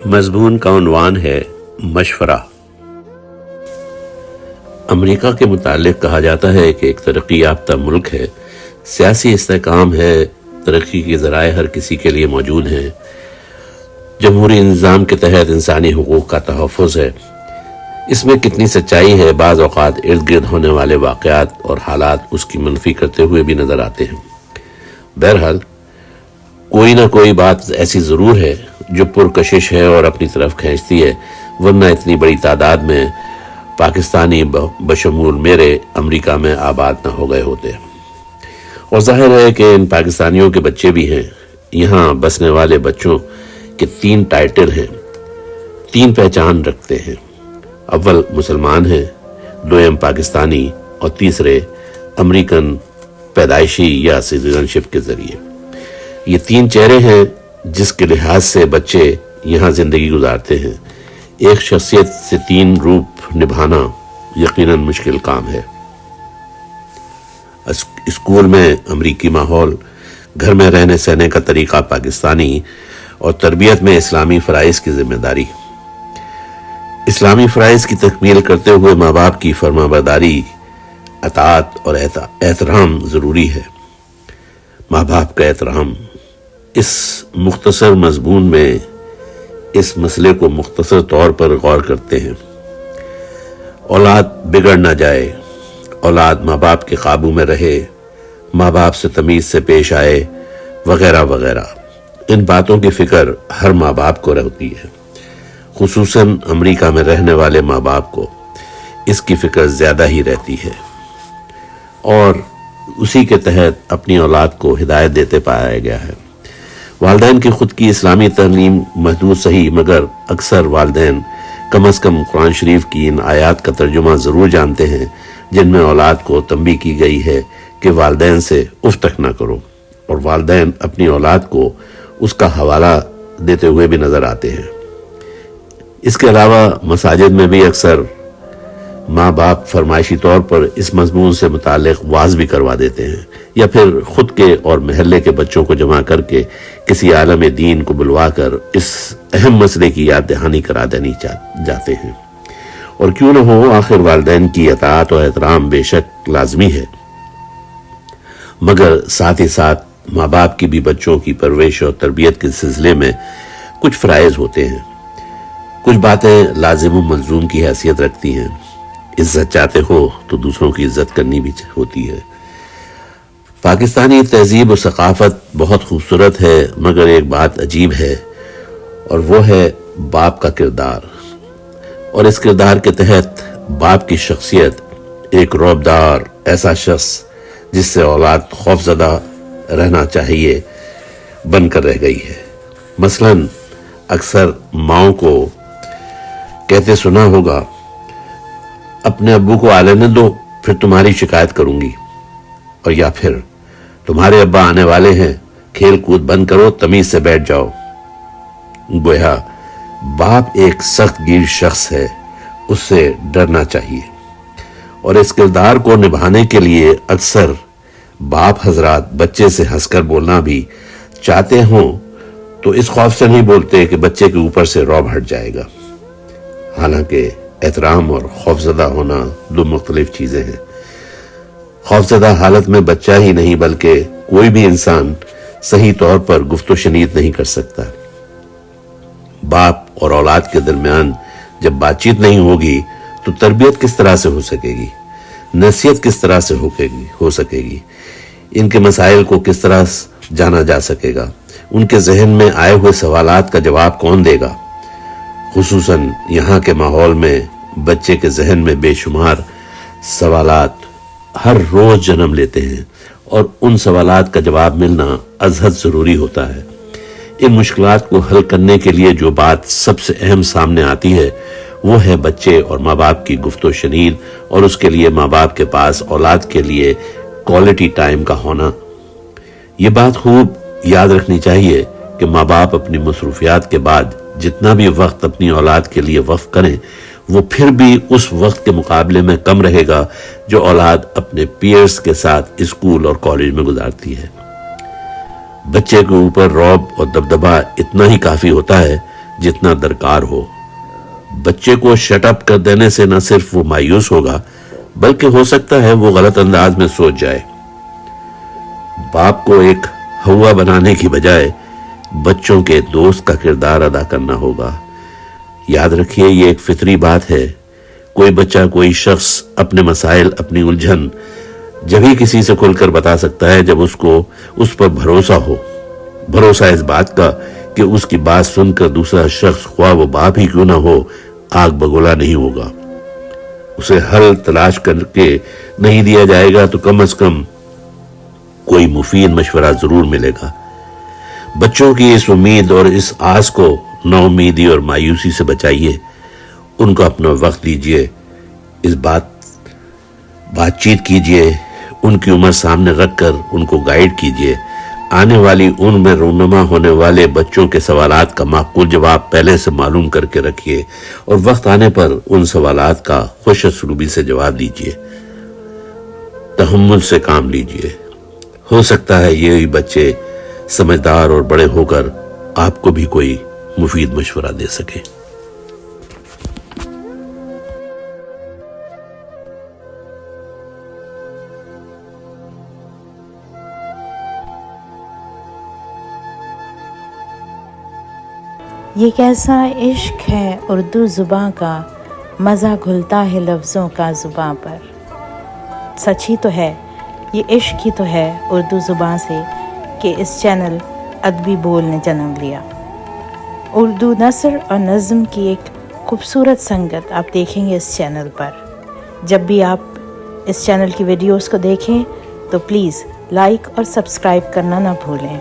مضمون کا عنوان ہے مشورہ۔ امریکہ کے متعلق کہا جاتا ہے کہ ایک ترقی یافتہ ملک ہے، سیاسی استحکام ہے، ترقی کے ذرائع ہر کسی کے لیے موجود ہیں، جمہوری نظام کے تحت انسانی حقوق کا تحفظ ہے۔ اس میں کتنی سچائی ہے، بعض اوقات ارد گرد ہونے والے واقعات اور حالات اس کی منفی کرتے ہوئے بھی نظر آتے ہیں۔ بہرحال کوئی نہ کوئی بات ایسی ضرور ہے جو پرکشش ہے اور اپنی طرف کھینچتی ہے، ورنہ اتنی بڑی تعداد میں پاکستانی بشمول میرے امریکہ میں آباد نہ ہو گئے ہوتے۔ اور ظاہر ہے کہ ان پاکستانیوں کے بچے بھی ہیں۔ یہاں بسنے والے بچوں کے 3 ٹائٹل ہیں، 3 پہچان رکھتے ہیں۔ اول مسلمان ہیں، دوم پاکستانی اور تیسرے امریکن پیدائشی یا سٹیزن شپ کے ذریعے۔ یہ 3 چہرے ہیں جس کے لحاظ سے بچے یہاں زندگی گزارتے ہیں۔ ایک شخصیت سے 3 روپ نبھانا یقیناً مشکل کام ہے۔ اسکول میں امریکی ماحول، گھر میں رہنے سہنے کا طریقہ پاکستانی اور تربیت میں اسلامی فرائض کی ذمہ داری۔ اسلامی فرائض کی تکمیل کرتے ہوئے ماں باپ کی فرما برداری، اطاعت اور احترام ضروری ہے۔ ماں باپ کا احترام، اس مختصر مضمون میں اس مسئلے کو مختصر طور پر غور کرتے ہیں۔ اولاد بگڑ نہ جائے، اولاد ماں باپ کے قابو میں رہے، ماں باپ سے تمیز سے پیش آئے، وغیرہ وغیرہ۔ ان باتوں کی فکر ہر ماں باپ کو رہتی ہے، خصوصاً امریکہ میں رہنے والے ماں باپ کو اس کی فکر زیادہ ہی رہتی ہے، اور اسی کے تحت اپنی اولاد کو ہدایت دیتے پایا گیا ہے۔ والدین کی خود کی اسلامی تعلیم محدود صحیح، مگر اکثر والدین کم از کم قرآن شریف کی ان آیات کا ترجمہ ضرور جانتے ہیں جن میں اولاد کو تنبیہ کی گئی ہے کہ والدین سے اف تک نہ کرو، اور والدین اپنی اولاد کو اس کا حوالہ دیتے ہوئے بھی نظر آتے ہیں۔ اس کے علاوہ مساجد میں بھی اکثر ماں باپ فرمائشی طور پر اس مضمون سے متعلق وعظ بھی کروا دیتے ہیں، یا پھر خود کے اور محلے کے بچوں کو جمع کر کے کسی عالم دین کو بلوا کر اس اہم مسئلے کی یاد دہانی کرا دینی جاتے ہیں۔ اور کیوں نہ ہو، آخر والدین کی اطاعت و احترام بے شک لازمی ہے، مگر ساتھ ہی ساتھ ماں باپ کی بھی بچوں کی پرورش اور تربیت کے سلسلے میں کچھ فرائض ہوتے ہیں۔ کچھ باتیں لازم و ملزوم کی حیثیت رکھتی ہیں۔ عزت چاہتے ہو تو دوسروں کی عزت کرنی بھی ہوتی ہے۔ پاکستانی تہذیب و ثقافت بہت خوبصورت ہے، مگر ایک بات عجیب ہے، اور وہ ہے باپ کا کردار۔ اور اس کردار کے تحت باپ کی شخصیت ایک رعبدار ایسا شخص جس سے اولاد خوفزدہ رہنا چاہیے بن کر رہ گئی ہے۔ مثلاً اکثر ماؤں کو کہتے سنا ہوگا، اپنے ابو کو آنے دو پھر تمہاری شکایت کروں گی، اور یا پھر تمہارے ابا آنے والے ہیں، کھیل کود بند کرو، تمیز سے بیٹھ جاؤ۔ گویا باپ ایک سخت گیر شخص ہے، اس سے ڈرنا چاہیے۔ اور اس کردار کو نبھانے کے لیے اکثر باپ حضرات بچے سے ہنس کر بولنا بھی چاہتے ہوں تو اس خوف سے نہیں بولتے کہ بچے کے اوپر سے رعب ہٹ جائے گا، حالانکہ احترام اور خوفزدہ ہونا 2 مختلف چیزیں ہیں۔ خوفزدہ حالت میں بچہ ہی نہیں بلکہ کوئی بھی انسان صحیح طور پر گفت و شنید نہیں کر سکتا۔ باپ اور اولاد کے درمیان جب بات چیت نہیں ہوگی تو تربیت کس طرح سے ہو سکے گی، نصیحت کس طرح سے ہو سکے گی، ان کے مسائل کو کس طرح جانا جا سکے گا، ان کے ذہن میں آئے ہوئے سوالات کا جواب کون دے گا۔ خصوصاً یہاں کے ماحول میں بچے کے ذہن میں بے شمار سوالات ہر روز جنم لیتے ہیں، اور ان سوالات کا جواب ملنا ازحد ضروری ہوتا ہے۔ ان مشکلات کو حل کرنے کے لیے جو بات سب سے اہم سامنے آتی ہے وہ ہے بچے اور ماں باپ کی گفت و شنید، اور اس کے لیے ماں باپ کے پاس اولاد کے لیے کوالٹی ٹائم کا ہونا۔ یہ بات خوب یاد رکھنی چاہیے کہ ماں باپ اپنی مصروفیات کے بعد جتنا بھی وقت اپنی اولاد کے لیے وقف کریں، وہ پھر بھی اس وقت کے مقابلے میں کم رہے گا جو اولاد اپنے پیئرز کے ساتھ اسکول اور کالج میں گزارتی ہے۔ بچے کے اوپر رعب اور دبدبہ اتنا ہی کافی ہوتا ہے جتنا درکار ہو۔ بچے کو شٹ اپ کر دینے سے نہ صرف وہ مایوس ہوگا بلکہ ہو سکتا ہے وہ غلط انداز میں سوچ جائے۔ باپ کو ایک ہوا بنانے کی بجائے بچوں کے دوست کا کردار ادا کرنا ہوگا۔ یاد رکھیے یہ ایک فطری بات ہے، کوئی بچہ کوئی شخص اپنے مسائل اپنی الجھن جبھی کسی سے کھل کر بتا سکتا ہے جب اس کو اس پر بھروسہ ہو، بھروسہ اس بات کا کہ اس کی بات سن کر دوسرا شخص خواہ وہ باپ ہی کیوں نہ ہو آگ بگولا نہیں ہوگا، اسے حل تلاش کر کے نہیں دیا جائے گا تو کم از کم کوئی مفید مشورہ ضرور ملے گا۔ بچوں کی اس امید اور اس آس کو نا امیدی اور مایوسی سے بچائیے، ان کو اپنا وقت دیجیے، اس بات چیت کیجیے، ان کی عمر سامنے رکھ کر ان کو گائیڈ کیجیے۔ آنے والی عمر میں رونما ہونے والے بچوں کے سوالات کا معقول جواب پہلے سے معلوم کر کے رکھیے اور وقت آنے پر ان سوالات کا خوش اسلوبی سے جواب دیجیے، تحمل سے کام لیجیے۔ ہو سکتا ہے یہ بچے سمجھدار اور بڑے ہو کر آپ کو بھی کوئی مفید مشورہ دے سکے۔ یہ کیسا عشق ہے اردو زباں کا، مزہ گھلتا ہے لفظوں کا زباں پر۔ سچ ہی تو ہے، یہ عشق ہی تو ہے اردو زباں سے کہ اس چینل ادبی بول نے جنم لیا۔ اردو نثر اور نظم کی ایک خوبصورت سنگت آپ دیکھیں گے اس چینل پر۔ جب بھی آپ اس چینل کی ویڈیوز کو دیکھیں تو پلیز لائک اور سبسکرائب کرنا نہ بھولیں۔